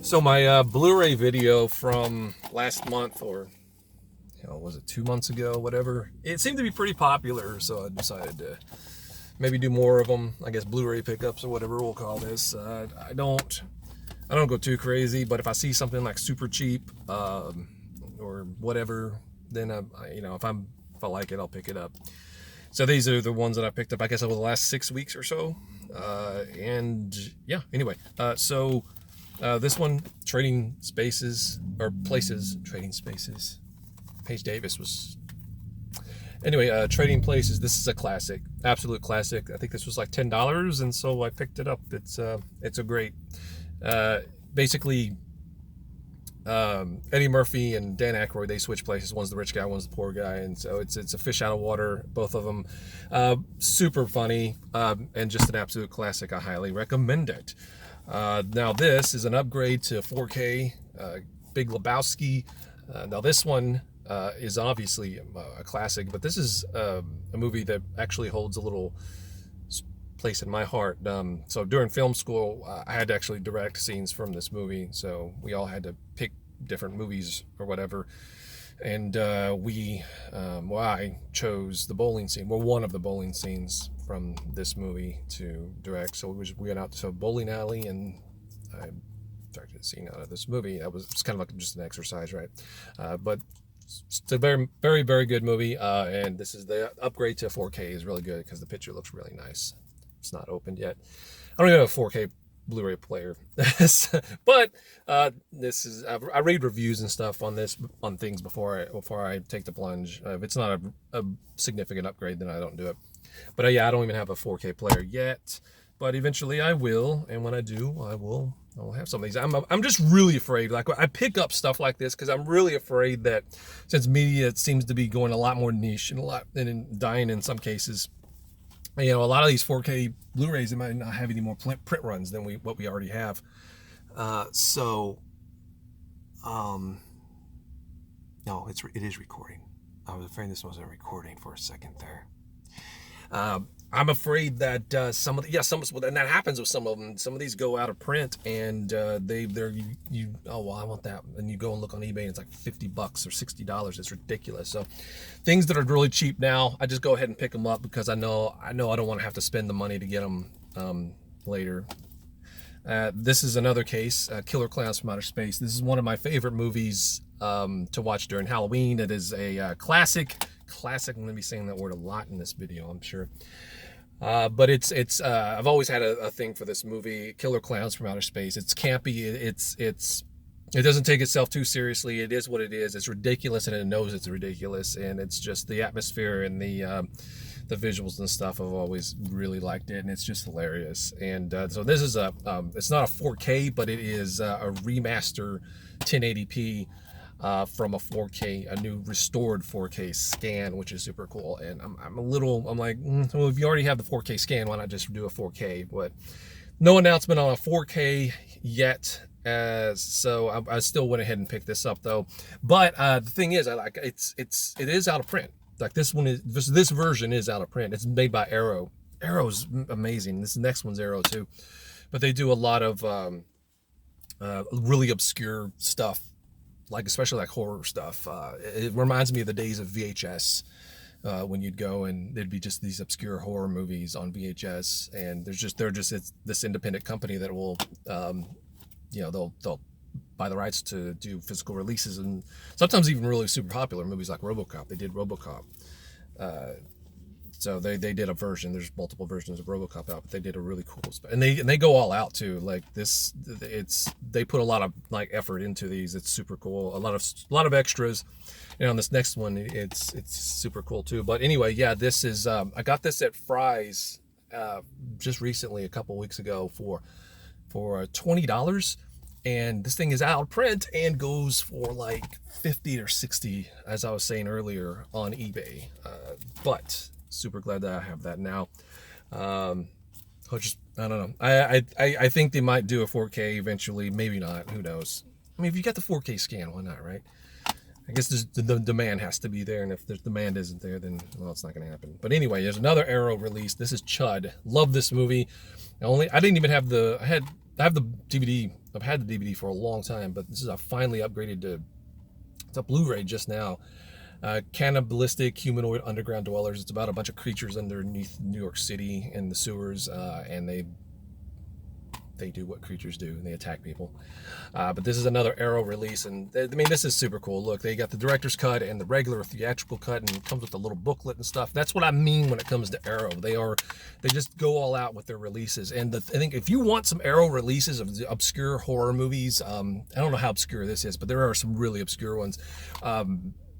So my Blu-ray video from last month, or was it 2 months ago, whatever, it seemed to be pretty popular, so I decided to maybe do more of them. I guess Blu-ray pickups or whatever we'll call this. I don't go too crazy, but if I see something like super cheap or whatever, then if I like it, I'll pick it up. So these are the ones that I picked up, I guess, over the last 6 weeks or so. And yeah, anyway, this one, Trading Spaces, or Places, Trading Spaces. Paige Davis was... Anyway, Trading Places, this is a classic, absolute classic. I think this was like $10, and so I picked it up. It's a great... basically, Eddie Murphy and Dan Aykroyd, they switch places. One's the rich guy, one's the poor guy, and so it's a fish out of water, both of them. Super funny, and just an absolute classic. I highly recommend it. Now this is an upgrade to 4K, Big Lebowski. Now this one is obviously a classic, but this is a movie that actually holds a little place in my heart. So during film school, I had to actually direct scenes from this movie, so we all had to pick different movies or whatever. And I chose the bowling scene, one of the bowling scenes from this movie to direct. So we went out to a bowling alley, and I directed a scene out of this movie. It's kind of like just an exercise, right? But it's a very, very, very good movie. And this is the upgrade to 4K is really good because the picture looks really nice. It's not opened yet. I don't even have a 4K Blu-ray player, but this is I read reviews and stuff on things before I take the plunge. If it's not a significant upgrade, then I don't do it. But yeah, I don't even have a 4K player yet, but eventually I will, and when I do, I'll have some of these. I'm just really afraid. Like, I pick up stuff like this because I'm really afraid that since media seems to be going a lot more niche and dying in some cases. A lot of these 4K Blu-rays, they might not have any more print runs than what we already have. No, it is recording. I was afraid this wasn't recording for a second there. I'm afraid that and that happens with some of them. Some of these go out of print, and I want that, and you go and look on eBay, and it's like $50 or $60. It's ridiculous. So things that are really cheap now, I just go ahead and pick them up because I know I don't want to have to spend the money to get them later. This is another case, Killer Clowns from Outer Space. This is one of my favorite movies to watch during Halloween. It is a classic. I'm going to be saying that word a lot in this video, I'm sure. But it's I've always had a thing for this movie, Killer Clowns from Outer Space. It's campy. It doesn't take itself too seriously. It is what it is. It's ridiculous, and it knows it's ridiculous. And it's just the atmosphere and the visuals and stuff. I've always really liked it, and it's just hilarious. And so this is it's not a 4K, but it is a remaster 1080p. From a 4K, a new restored 4K scan, which is super cool. And I'm like, well, if you already have the 4K scan, why not just do a 4K? But no announcement on a 4K yet, so I still went ahead and picked this up though. But the thing is, it is out of print. Like this version is out of print. It's made by Arrow. Arrow's amazing. This next one's Arrow too, but they do a lot of really obscure stuff. Especially horror stuff. It reminds me of the days of VHS, when you'd go and there'd be just these obscure horror movies on VHS, and it's this independent company that will, they'll buy the rights to do physical releases, and sometimes even really super popular movies like RoboCop. They did RoboCop. So they did a version. There's multiple versions of RoboCop out, but they did a really cool stuff, and they go all out too. Like this, they put a lot of effort into these. It's super cool. A lot of extras. On this next one, it's super cool too. But anyway, yeah, this is I got this at Fry's just recently, a couple weeks ago for $20, and this thing is out of print and goes for like 50 or 60, as I was saying earlier, on eBay. But super glad that I have that now. I don't know. I think they might do a 4K eventually. Maybe not. Who knows? I mean, if you got the 4K scan, why not, right? I guess the demand has to be there, and if the demand isn't there, then, well, it's not going to happen. But anyway, there's another Arrow release. This is Chud. Love this movie. I didn't even have I have the DVD I've had the DVD for a long time, but this is I finally upgraded to it's a Blu-ray just now. Cannibalistic humanoid underground dwellers. It's about a bunch of creatures underneath New York City in the sewers, and they do what creatures do, and they attack people. But this is another Arrow release, and I mean, this is super cool. Look, they got the director's cut and the regular theatrical cut, and it comes with a little booklet and stuff. That's what I mean when it comes to Arrow. They just go all out with their releases. And I think if you want some Arrow releases of obscure horror movies, I don't know how obscure this is, but there are some really obscure ones.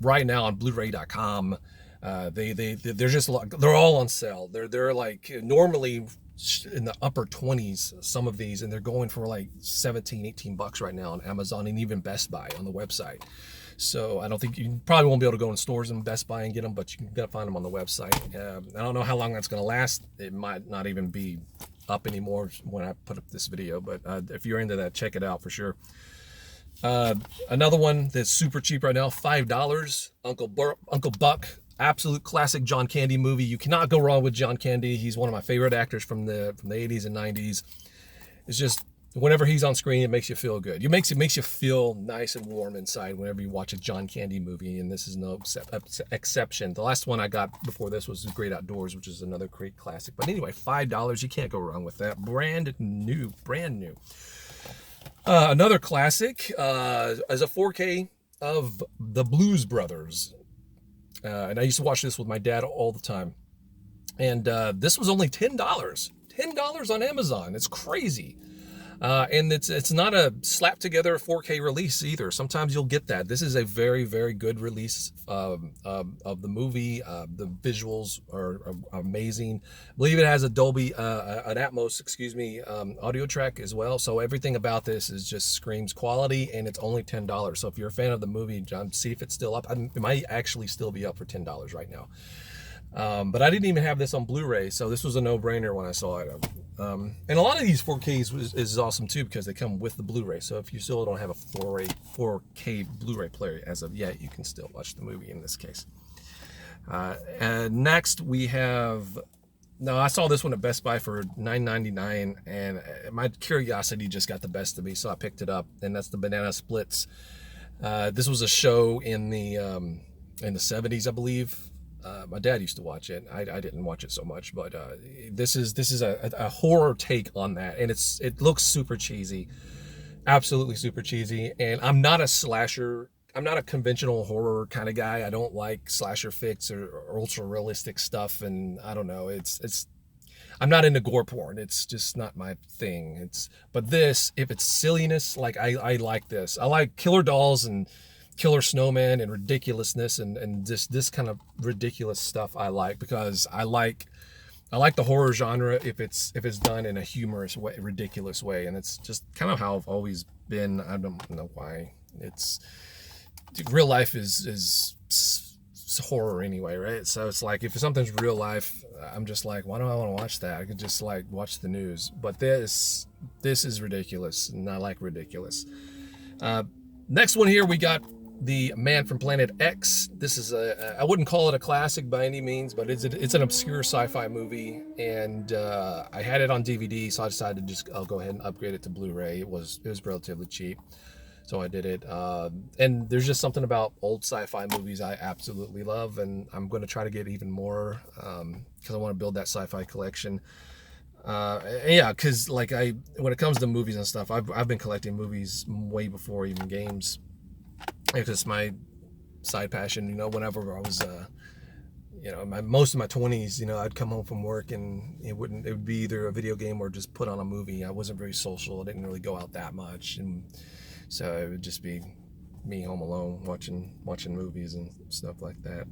Right now on blu-ray.com, they're just they're all on sale. They're like normally in the upper 20s, some of these, and they're going for like 17, 18 bucks right now on Amazon and even Best Buy on the website. So I don't think you probably won't be able to go in stores and Best Buy and get them, but you can gotta find them on the website. I don't know how long that's going to last. It might not even be up anymore when I put up this video, but if you're into that, check it out for sure. Another one that's super cheap right now, $5, Uncle Buck. Absolute classic John Candy movie. You cannot go wrong with John Candy. He's one of my favorite actors from the 80s and 90s. It's just whenever he's on screen, it makes you feel good. It makes you feel nice and warm inside whenever you watch a John Candy movie, and this is no exception. The last one I got before this was The Great Outdoors, which is another great classic. But anyway, $5, you can't go wrong with that. Brand new. Another classic is a 4K of The Blues Brothers. And I used to watch this with my dad all the time. And this was only $10. $10 on Amazon. It's crazy. And it's not a slap together 4K release either. Sometimes you'll get that. This is a very, very good release of the movie. The visuals are amazing. I believe it has a Dolby, an Atmos, audio track as well. So everything about this is just screams quality, and it's only $10. So if you're a fan of the movie, John, see if it's still up. It might actually still be up for $10 right now. But I didn't even have this on Blu-ray, so this was a no-brainer when I saw it. And a lot of these 4Ks is awesome too, because they come with the Blu-ray. So if you still don't have a 4K Blu-ray player as of yet, you can still watch the movie in this case. And next we have, now I saw this one at Best Buy for $9.99, and my curiosity just got the best of me, so I picked it up, and that's the Banana Splits. This was a show in the 70s, I believe. My dad used to watch it. I didn't watch it so much, but this is a horror take on that, and it looks super cheesy, absolutely super cheesy. And I'm not a slasher. I'm not a conventional horror kind of guy. I don't like slasher flicks or ultra realistic stuff, and I don't know. I'm not into gore porn. It's just not my thing. But this, if it's silliness, like I like this. I like killer dolls and killer snowman and ridiculousness and this kind of ridiculous stuff I like, because I like the horror genre if it's done in a humorous way, ridiculous way, and it's just kind of how I've always been. I don't know why. Real life is horror anyway, right? So it's like if something's real life, I'm just like, why do I want to watch that? I could just like watch the news. But this is ridiculous, and I like ridiculous. Next one here, we got The Man from Planet X. This is I wouldn't call it a classic by any means, but it's an obscure sci-fi movie, and I had it on DVD, so I decided to I'll go ahead and upgrade it to Blu-ray. It was relatively cheap, so I did it. And there's just something about old sci-fi movies I absolutely love, and I'm going to try to get even more because I want to build that sci-fi collection. Yeah, because like when it comes to movies and stuff, I've been collecting movies way before even games. It's my side passion, whenever I was, most of my 20s, I'd come home from work and it would be either a video game or just put on a movie. I wasn't very social. I didn't really go out that much. And so it would just be me home alone watching movies and stuff like that.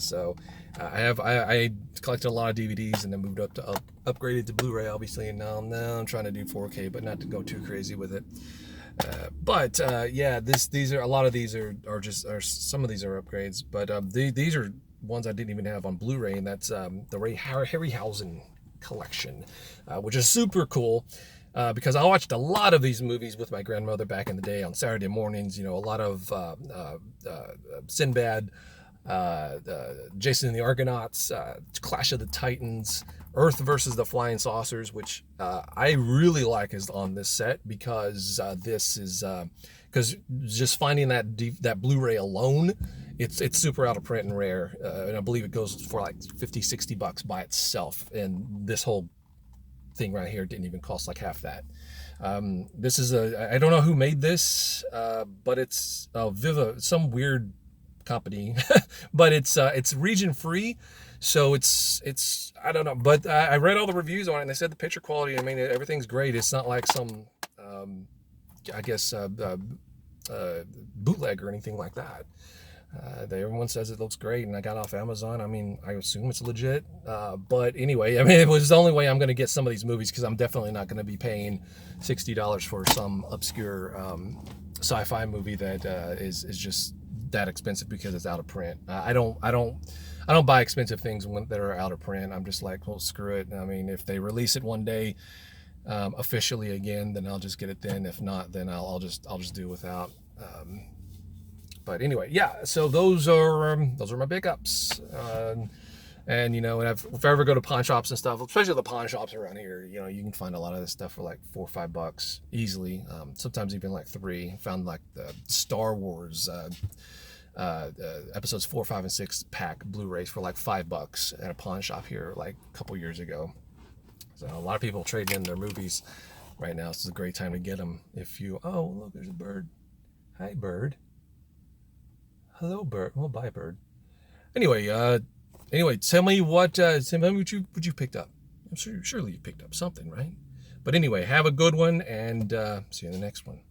So I collected a lot of DVDs and then moved up to upgraded to Blu-ray, obviously, and now I'm trying to do 4K, but not to go too crazy with it. Yeah, these are a lot of these are some of these are upgrades, but these are ones I didn't even have on Blu-ray, and that's the Ray Harryhausen collection, which is super cool. Because I watched a lot of these movies with my grandmother back in the day on Saturday mornings. A lot of Sinbad, Jason and the Argonauts, Clash of the Titans, Earth versus the Flying Saucers, which I really like is on this set, because this is because just finding that Blu-ray alone, it's super out of print and rare, and I believe it goes for like 50-60 bucks by itself, and this whole thing right here didn't even cost like half that. This is I don't know who made this, but it's Viva, some weird company, but it's region free, so it's I don't know, but I read all the reviews on it, and they said the picture quality, I mean, everything's great. It's not like some I guess bootleg or anything like that. Everyone says it looks great, and I got it off Amazon. I mean, I assume it's legit. But anyway, I mean, it was the only way I'm going to get some of these movies, because I'm definitely not going to be paying $60 for some obscure sci-fi movie that is just that expensive because it's out of print. I don't buy expensive things that are out of print. I'm just like, well, screw it. I mean, if they release it one day officially again, then I'll just get it then. If not, then I'll just do without. But anyway, yeah, so those are my pickups. And you know, and if I ever go to pawn shops and stuff, especially the pawn shops around here, you know, you can find a lot of this stuff for like $4 or $5 easily. Sometimes even like $3. Found like the Star Wars episodes 4, 5, and 6 pack Blu-rays for like $5 at a pawn shop here like a couple years ago. So a lot of people trading in their movies right now. So it's a great time to get them. If you, oh look, there's a bird. Hi, bird. Hello, bird. Well, bye, bird. Anyway, tell me what you picked up. I'm sure, surely you picked up something, right? But anyway, have a good one, and see you in the next one.